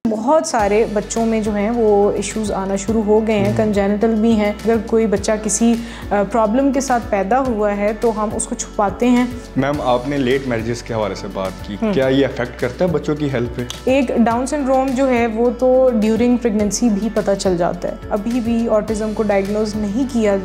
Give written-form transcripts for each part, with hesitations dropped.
बहुत सारे बच्चों में जो हैं वो इश्यूज़ आना शुरू हो गए हैं, कंजेनिटल भी हैं। अगर कोई बच्चा किसी प्रॉब्लम के साथ पैदा हुआ है तो हम उसको छुपाते हैं। मैम, आपने लेट मैरिजेस के हवाले से बात की, क्या ये अफेक्ट करता है बच्चों की हेल्थ पे? एक डाउन सिंड्रोम जो है वो तो ड्यूरिंग प्रेगनेंसी भी पता चल जाता है। अभी भी ऑटिज़म को डायग्नोज नहीं किया,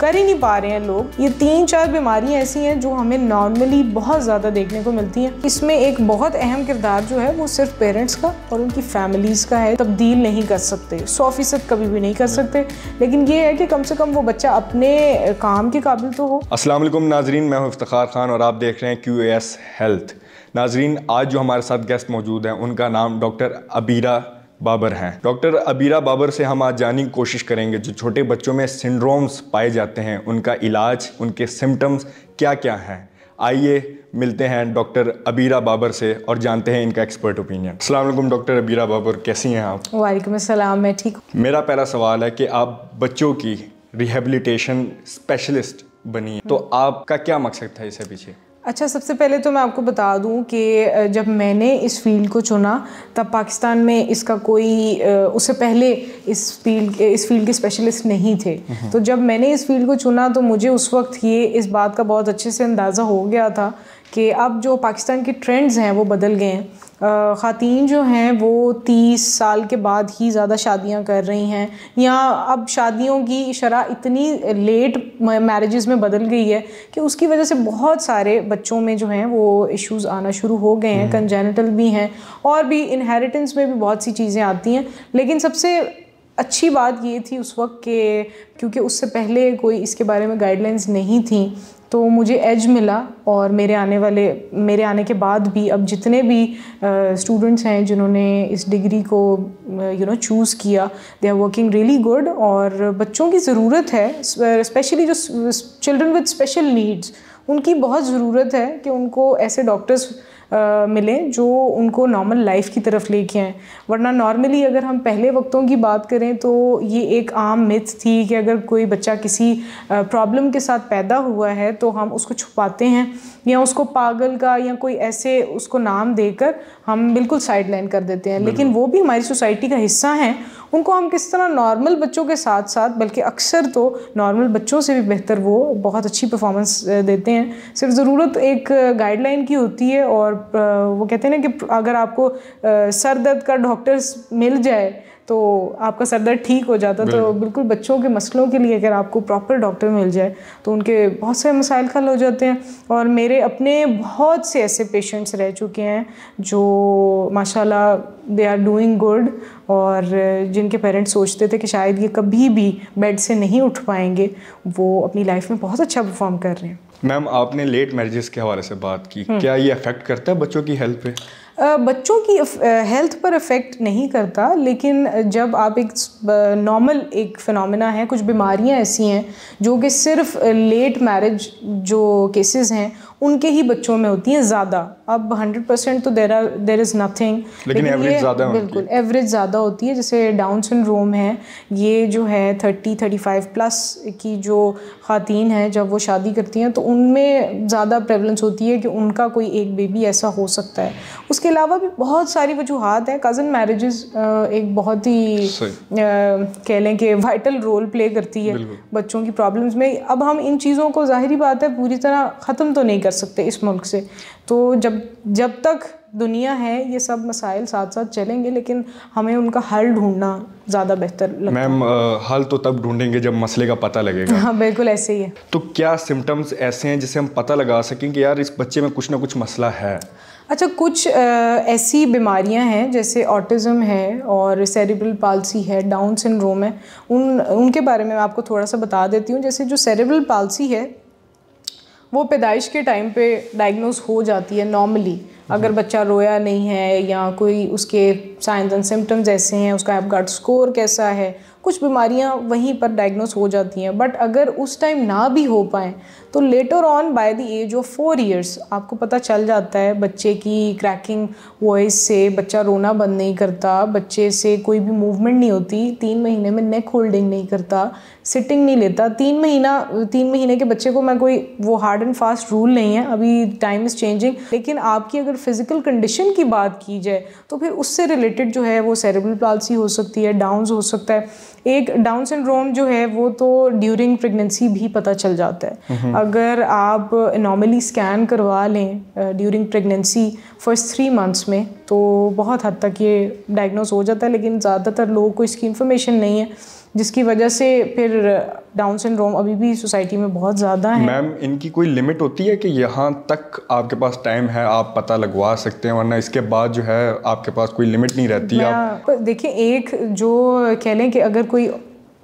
कर ही नहीं पा रहे हैं लोग। ये 3-4 बीमारियां ऐसी हैं जो हमें नॉर्मली बहुत ज़्यादा देखने को मिलती हैं। इसमें एक बहुत अहम किरदार जो है वो सिर्फ पेरेंट्स का और उनकी फैमिलीज़ का है। तब्दील नहीं कर सकते, 100% कभी भी नहीं कर सकते, लेकिन ये है कि कम से कम वो बच्चा अपने काम के काबिल तो हो। अस्सलाम वालेकुम नाजरीन, मैं हूं इफ्तिखार खान और आप देख रहे हैं QAS हेल्थ। नाजरीन, आज जो हमारे साथ गेस्ट मौजूद हैं उनका नाम डॉक्टर अबीरा बाबर हैं। डॉक्टर अबीरा बाबर से हम आज जानने की कोशिश करेंगे जो छोटे बच्चों में सिंड्रोम्स पाए जाते हैं, उनका इलाज, उनके सिम्टम्स क्या क्या हैं। आइए मिलते हैं डॉक्टर अबीरा बाबर से और जानते हैं इनका एक्सपर्ट ओपिनियन। अस्सलाम वालेकुम डॉक्टर अबीरा बाबर, कैसी हैं आप? वालेकुम अस्सलाम, मैं ठीक हूँ। मेरा पहला सवाल है कि आप बच्चों की रिहेबिलिटेशन स्पेशलिस्ट बनी हैं, तो आपका क्या मकसद था इससे पीछे? अच्छा, सबसे पहले तो मैं आपको बता दूं कि जब मैंने इस फील्ड को चुना तब पाकिस्तान में इसका कोई उससे पहले इस फील्ड के स्पेशलिस्ट नहीं थे। तो जब मैंने इस फील्ड को चुना तो मुझे उस वक्त ये इस बात का बहुत अच्छे से अंदाज़ा हो गया था कि अब जो पाकिस्तान के ट्रेंड्स हैं वो बदल गए हैं। ख़ातीन जो हैं वो 30 साल के बाद ही ज़्यादा शादियां कर रही हैं, या अब शादियों की शरह इतनी लेट मैरिजेस में बदल गई है कि उसकी वजह से बहुत सारे बच्चों में जो हैं वो इश्यूज़ आना शुरू हो गए हैं। कंजेनिटल भी हैं और भी इनहेरिटेंस में भी बहुत सी चीज़ें आती हैं। लेकिन सबसे अच्छी बात ये थी उस वक्त के, क्योंकि उससे पहले कोई इसके बारे में गाइडलाइंस नहीं थी, तो मुझे एज मिला। और मेरे आने के बाद भी अब जितने भी स्टूडेंट्स हैं जिन्होंने इस डिग्री को चूज़ किया, they are working really good. और बच्चों की ज़रूरत है, स्पेशली जो चिल्ड्रन विद स्पेशल नीड्स, उनकी बहुत ज़रूरत है कि उनको ऐसे डॉक्टर्स मिलें जो उनको नॉर्मल लाइफ की तरफ लेके आएँ। वरना नॉर्मली अगर हम पहले वक्तों की बात करें तो ये एक आम मिथ थी कि अगर कोई बच्चा किसी प्रॉब्लम के साथ पैदा हुआ है तो हम उसको छुपाते हैं या उसको पागल का या कोई ऐसे उसको नाम देकर हम बिल्कुल साइडलाइन कर देते हैं। लेकिन वो भी हमारी सोसाइटी का हिस्सा हैं। उनको हम किस तरह नॉर्मल बच्चों के साथ साथ, बल्कि अक्सर तो नॉर्मल बच्चों से भी बेहतर वो बहुत अच्छी परफॉर्मेंस देते हैं। सिर्फ ज़रूरत एक गाइडलाइन की होती है। और वो कहते हैं ना कि अगर आपको सर दर्द का डॉक्टर्स मिल जाए तो आपका सर दर्द ठीक हो जाता। तो बिल्कुल बच्चों के मसलों के लिए अगर आपको प्रॉपर डॉक्टर मिल जाए तो उनके बहुत से मसाइल हल हो जाते हैं। और मेरे अपने बहुत से ऐसे पेशेंट्स रह चुके हैं जो माशाल्लाह दे आर डूइंग गुड, और जिनके पेरेंट्स सोचते थे कि शायद ये कभी भी बेड से नहीं उठ पाएंगे, वो अपनी लाइफ में बहुत अच्छा परफॉर्म कर रहे हैं। मैम, आपने लेट मैरिजेस के हवाले से बात की, क्या ये अफेक्ट करता है बच्चों की हेल्थ पे? बच्चों की हेल्थ पर इफ़ेक्ट नहीं करता, लेकिन जब आप एक नॉर्मल एक फ़िनोमेना है, कुछ बीमारियां ऐसी हैं जो कि सिर्फ लेट मैरिज जो केसेस हैं उनके ही बच्चों में होती हैं ज़्यादा। अब 100% तो देर इज़ नथिंग, लेकिन एवरेज ज़्यादा, बिल्कुल एवरेज ज़्यादा होती है। जैसे डाउन सिंड्रोम है, ये जो है 30-35 प्लस की जो ख़ातीन हैं जब वो शादी करती हैं तो उनमें ज़्यादा प्रेवलेंस होती है कि उनका कोई एक बेबी ऐसा हो सकता है। उसके अलावा भी बहुत सारी वजूहात हैं। कज़न मैरिजेस एक बहुत ही कह लें कि वाइटल रोल प्ले करती है बच्चों की प्रॉब्लम्स में। अब हम इन चीज़ों को ज़ाहिरी बात है पूरी तरह ख़त्म तो नहीं कर सकते इस मुल्क से, तो जब तक दुनिया है ये सब मसाइल साथ साथ चलेंगे, लेकिन हमें उनका हल ढूंढना ज़्यादा बेहतर लगता है। मैम, हल तो तब ढूंढेंगे जब मसले का पता लगेगा। हाँ, बिल्कुल ऐसे ही है। तो क्या सिम्टम्स ऐसे हैं जिससे हम पता लगा सकें कि यार इस बच्चे में कुछ ना कुछ मसला है? अच्छा, कुछ ऐसी बीमारियां हैं जैसे ऑटिज़म है और सेरेब्रल पाल्सी है, डाउन सिंड्रोम है। उनके बारे में मैं आपको थोड़ा सा बता देती हूँ। जैसे जो सेरेब्रल पाल्सी है वो पैदाइश के टाइम पे डायग्नोज हो जाती है नॉर्मली, अगर बच्चा रोया नहीं है या कोई उसके साइंस एंड सिम्टम्स ऐसे हैं, उसका एपगार्ड स्कोर कैसा है, कुछ बीमारियां वहीं पर डायग्नोस हो जाती हैं। बट अगर उस टाइम ना भी हो पाएँ तो later on by the age of 4 years आपको पता चल जाता है बच्चे की क्रैकिंग वॉइस से, बच्चा रोना बंद नहीं करता, बच्चे से कोई भी मूवमेंट नहीं होती, 3 महीने में नेक होल्डिंग नहीं करता, सिटिंग नहीं लेता। 3 महीने के बच्चे को मैं कोई वो हार्ड एंड फास्ट रूल नहीं है, अभी टाइम इज़ चेंजिंग। लेकिन आपकी अगर फिजिकल कंडीशन की बात की जाए तो फिर उससे रिलेटेड जो है वो सेरेब्रल पाल्सी हो सकती है, डाउन्स हो सकता है। एक डाउन सिंड्रोम जो है वो तो ड्यूरिंग प्रेगनेंसी भी पता चल जाता है। अगर आप नॉर्मली स्कैन करवा लें ड्यूरिंग प्रेगनेंसी फर्स्ट 3 मंथ्स में तो बहुत हद तक ये डायग्नोस हो जाता है, लेकिन ज़्यादातर लोगों को इसकी इन्फॉर्मेशन नहीं है, जिसकी वजह से फिर डाउन सिंड्रोम अभी भी सोसाइटी में बहुत ज़्यादा है। मैम, इनकी कोई लिमिट होती है कि यहाँ तक आपके पास टाइम है, आप पता लगवा सकते हैं, वरना इसके बाद जो है आपके पास कोई लिमिट नहीं रहती? आप देखिए, एक जो कह लें कि अगर कोई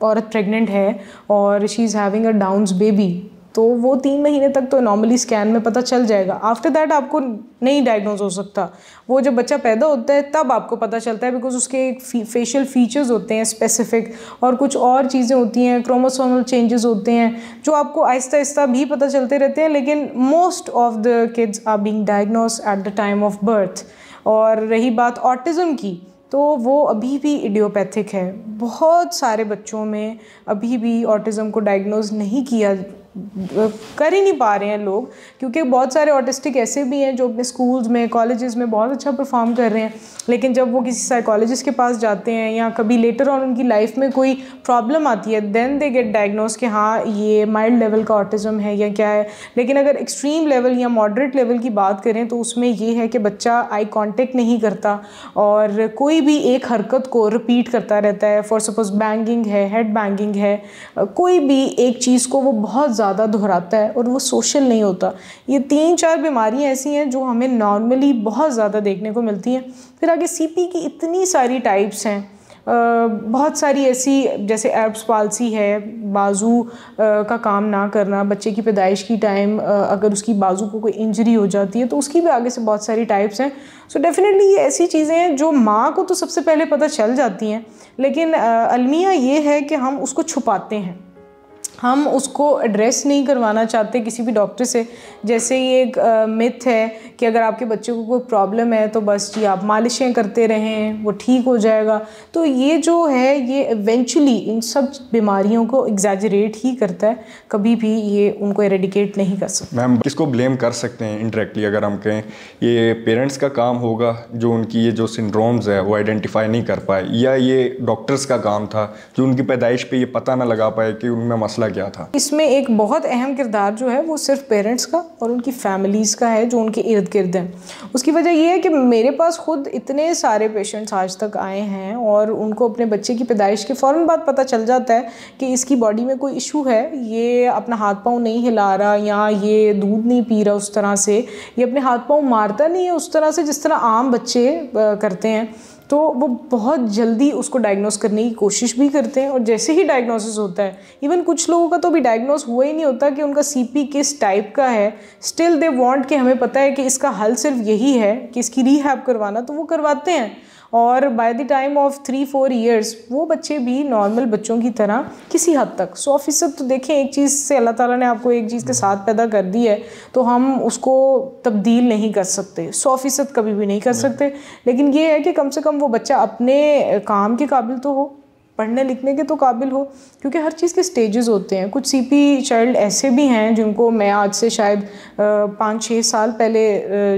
औरत प्रेग्नेंट है और she is having a downs baby तो वो 3 महीने तक तो नॉर्मली स्कैन में पता चल जाएगा। आफ्टर दैट आपको नहीं डायग्नोज हो सकता। वो जब बच्चा पैदा होता है तब आपको पता चलता है, बिकॉज उसके फेशियल फीचर्स होते हैं स्पेसिफिक, और कुछ और चीज़ें होती हैं, क्रोमोसोमल चेंजेस होते हैं जो आपको आहिस्ता आहिस्ता भी पता चलते रहते हैं। लेकिन most of the kids are being diagnose at the time of birth. और रही बात ऑटिज़म की, तो वो अभी भी इडियोपैथिक है। बहुत सारे बच्चों में अभी भी ऑटिज़म को डायग्नोज नहीं किया, कर ही नहीं पा रहे हैं लोग, क्योंकि बहुत सारे ऑटिस्टिक ऐसे भी हैं जो अपने स्कूल्स में, कॉलेजेस में बहुत अच्छा परफॉर्म कर रहे हैं, लेकिन जब वो किसी साइकोलॉजिस्ट के पास जाते हैं या कभी लेटर ऑन उनकी लाइफ में कोई प्रॉब्लम आती है, देन दे गेट डायग्नोज कि हाँ ये माइल्ड लेवल का ऑटिज़म है या क्या है। लेकिन अगर एक्सट्रीम लेवल या मॉडरेट लेवल की बात करें तो उसमें ये है कि बच्चा आई कॉन्टेक्ट नहीं करता और कोई भी एक हरकत को रिपीट करता रहता है। फॉर सपोज बैंगिंग है, हेड बैंगिंग है, कोई भी एक चीज़ को वो बहुत ज़्यादा दोहराता है और वो सोशल नहीं होता। ये 3-4 बीमारियां ऐसी हैं जो हमें नॉर्मली बहुत ज़्यादा देखने को मिलती हैं। फिर आगे सीपी की इतनी सारी टाइप्स हैं, बहुत सारी ऐसी, जैसे एब्स पाल्सी है, बाजू का काम ना करना, बच्चे की पैदाइश की टाइम अगर उसकी बाजू को कोई इंजरी हो जाती है तो उसकी भी आगे से बहुत सारी टाइप्स हैं। सो डेफिनेटली ये ऐसी चीज़ें हैं जो माँ को तो सबसे पहले पता चल जाती हैं, लेकिन अलमिया ये है कि हम उसको छुपाते हैं, हम उसको एड्रेस नहीं करवाना चाहते किसी भी डॉक्टर से। जैसे ये एक मिथ है कि अगर आपके बच्चे को कोई प्रॉब्लम है तो बस जी आप मालिशें करते रहें, वो ठीक हो जाएगा। तो ये जो है ये इवेंचुअली इन सब बीमारियों को एग्जैजरेट ही करता है, कभी भी ये उनको एरेडिकेट नहीं कर सकता। मैम, किसको ब्लेम कर सकते हैं इंडायरेक्टली अगर हम कहें? ये पेरेंट्स का काम होगा जो उनकी ये जो सिंड्रोम्स है वो आइडेंटिफाई नहीं कर पाए, या ये डॉक्टर्स का काम था जो उनकी पैदाइश पे ये पता ना लगा पाए कि उनमें मसला क्या था? इसमें एक बहुत अहम किरदार जो है वो सिर्फ पेरेंट्स का और उनकी फैमिलीज़ का है जो उनके इर्द गिर्द हैं। उसकी वजह ये है कि मेरे पास खुद इतने सारे पेशेंट्स आज तक आए हैं और उनको अपने बच्चे की पैदाइश के फ़ौरन बाद पता चल जाता है कि इसकी बॉडी में कोई इशू है, ये अपना हाथ पाँव नहीं हिला रहा, या ये दूध नहीं पी रहा उस तरह से, ये अपने हाथ पाँव मारता नहीं है उस तरह से जिस तरह आम बच्चे करते हैं। तो वो बहुत जल्दी उसको डायग्नोस करने की कोशिश भी करते हैं, और जैसे ही डायग्नोसिस होता है, इवन कुछ लोगों का तो अभी डायग्नोस हुआ ही नहीं होता कि उनका सीपी किस टाइप का है, स्टिल दे वांट कि हमें पता है कि इसका हल सिर्फ यही है कि इसकी रीहैब करवाना, तो वो करवाते हैं। और by the time of 3-4 years वो बच्चे भी नॉर्मल बच्चों की तरह किसी हद तक 100%, तो देखें एक चीज़ से अल्लाह ताला ने आपको एक चीज़ के साथ पैदा कर दी है तो हम उसको तब्दील नहीं कर सकते, 100% कभी भी नहीं कर सकते। लेकिन ये है कि कम से कम वो बच्चा अपने काम के काबिल तो हो, पढ़ने लिखने के तो काबिल हो, क्योंकि हर चीज़ के स्टेजेस होते हैं। कुछ सीपी चाइल्ड ऐसे भी हैं जिनको मैं आज से शायद 5-6 साल पहले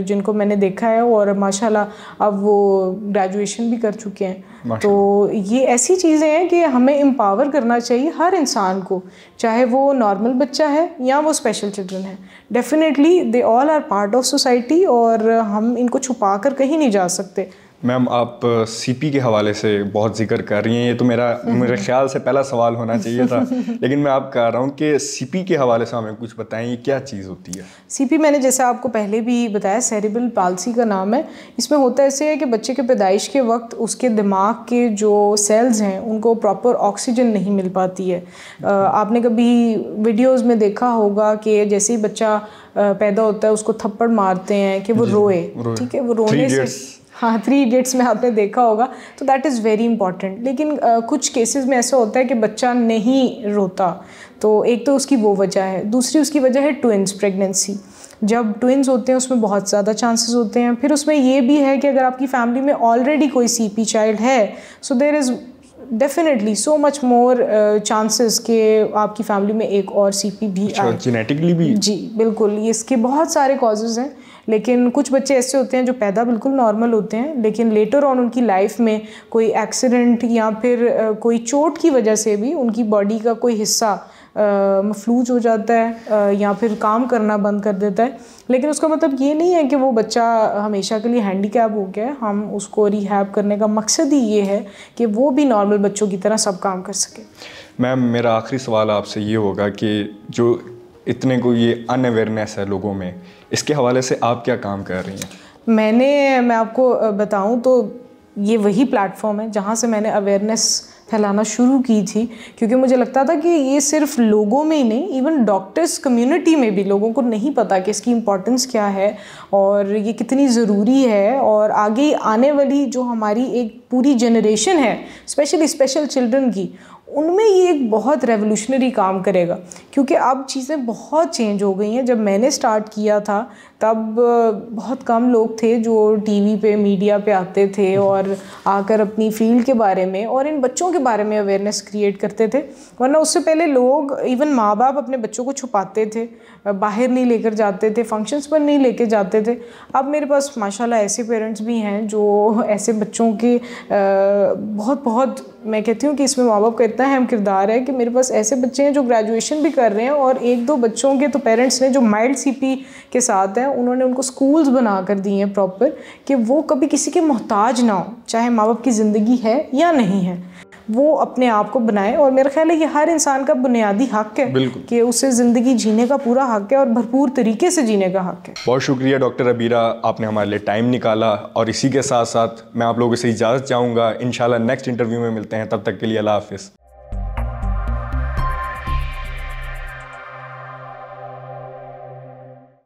जिनको मैंने देखा है और माशाल्लाह अब वो ग्रेजुएशन भी कर चुके हैं। तो ये ऐसी चीज़ें हैं कि हमें एम्पावर करना चाहिए हर इंसान को, चाहे वो नॉर्मल बच्चा है या वो स्पेशल चिल्ड्रन है। Definitely they all are part of society और हम इनको छुपा कर कहीं नहीं जा सकते। मैम, आप सीपी के हवाले से बहुत जिक्र कर रही हैं, ये तो मेरे ख्याल से पहला सवाल होना चाहिए था लेकिन मैं आप कह रहा हूँ कि सीपी के हवाले से हमें कुछ बताएं, ये क्या चीज़ होती है? सीपी मैंने जैसे आपको पहले भी बताया, सेरेब्रल पाल्सी का नाम है। इसमें होता ऐसे है कि बच्चे के पैदाइश के वक्त उसके दिमाग के जो सेल्स हैं उनको प्रॉपर ऑक्सीजन नहीं मिल पाती है। आपने कभी वीडियोज़ में देखा होगा कि जैसे ही बच्चा पैदा होता है उसको थप्पड़ मारते हैं कि वो रोए, ठीक है, वो रोने से हाँ, 3 इडियट्स में आपने देखा होगा, तो दैट इज़ वेरी इंपॉर्टेंट। लेकिन कुछ केसेस में ऐसा होता है कि बच्चा नहीं रोता, तो एक तो उसकी वो वजह है, दूसरी उसकी वजह है ट्विंस प्रेगनेंसी। जब ट्विंस होते हैं उसमें बहुत ज़्यादा चांसेस होते हैं। फिर उसमें ये भी है कि अगर आपकी फैमिली में ऑलरेडी कोई CP चाइल्ड है, so there is definitely so much more chances कि आपकी फैमिली में एक और CP भी आए। जेनेटिकली भी? जी बिल्कुल, इसके बहुत सारे कॉजेज़ हैं। लेकिन कुछ बच्चे ऐसे होते हैं जो पैदा बिल्कुल नॉर्मल होते हैं, लेकिन लेटर ऑन उनकी लाइफ में कोई एक्सीडेंट या फिर कोई चोट की वजह से भी उनकी बॉडी का कोई हिस्सा मफलूज हो जाता है या फिर काम करना बंद कर देता है। लेकिन उसका मतलब ये नहीं है कि वो बच्चा हमेशा के लिए हैंडीकैप हो गया है। हम उसको रिहैब करने का मकसद ही ये है कि वो भी नॉर्मल बच्चों की तरह सब काम कर सके। मैम, मेरा आखिरी सवाल आपसे ये होगा कि जो इतने को ये अनअवेयरनेस है लोगों में, इसके हवाले से आप क्या काम कर रही हैं? मैं आपको बताऊं तो ये वही प्लेटफॉर्म है जहाँ से मैंने अवेयरनेस फैलाना शुरू की थी, क्योंकि मुझे लगता था कि ये सिर्फ लोगों में ही नहीं, इवन डॉक्टर्स कम्युनिटी में भी लोगों को नहीं पता कि इसकी इम्पोर्टेंस क्या है और ये कितनी ज़रूरी है। और आगे आने वाली जो हमारी एक पूरी जनरेशन है, स्पेशली स्पेशल चिल्ड्रन की, उनमें ये एक बहुत रेवोल्यूशनरी काम करेगा, क्योंकि अब चीज़ें बहुत चेंज हो गई हैं। जब मैंने स्टार्ट किया था तब बहुत कम लोग थे जो टीवी पे, मीडिया पे आते थे और आकर अपनी फील्ड के बारे में और इन बच्चों के बारे में अवेयरनेस क्रिएट करते थे। वरना उससे पहले लोग, इवन माँ बाप, अपने बच्चों को छुपाते थे, बाहर नहीं लेकर जाते थे, फंक्शंस पर नहीं लेकर जाते थे। अब मेरे पास माशाल्लाह ऐसे पेरेंट्स भी हैं जो ऐसे बच्चों के बहुत मैं कहती हूँ कि इसमें माँ बाप का इतना अहम किरदार है कि मेरे पास ऐसे बच्चे हैं जो ग्रेजुएशन भी कर रहे हैं और 1-2 बच्चों के तो पेरेंट्स ने जो माइल्ड CP के साथ हैं, उन्होंने उनको स्कूल्स बना कर दिए हैं प्रॉपर, कि वो कभी किसी के मोहताज ना हो, चाहे माँ बाप की ज़िंदगी है या नहीं है, वो अपने आप को बनाए। और मेरा ख्याल है कि हर इंसान का बुनियादी हक है कि उसे ज़िंदगी जीने का पूरा हक है और भरपूर तरीके से जीने का हक है। बहुत शुक्रिया डॉक्टर अबीरा, आपने हमारे लिए टाइम निकाला। और इसी के साथ साथ मैं आप लोगों से इजाज़त चाहूँगा। इंशाल्लाह नेक्स्ट इंटरव्यू में मिलते हैं, तब तक के लिए अल्लाह हाफ़िज़।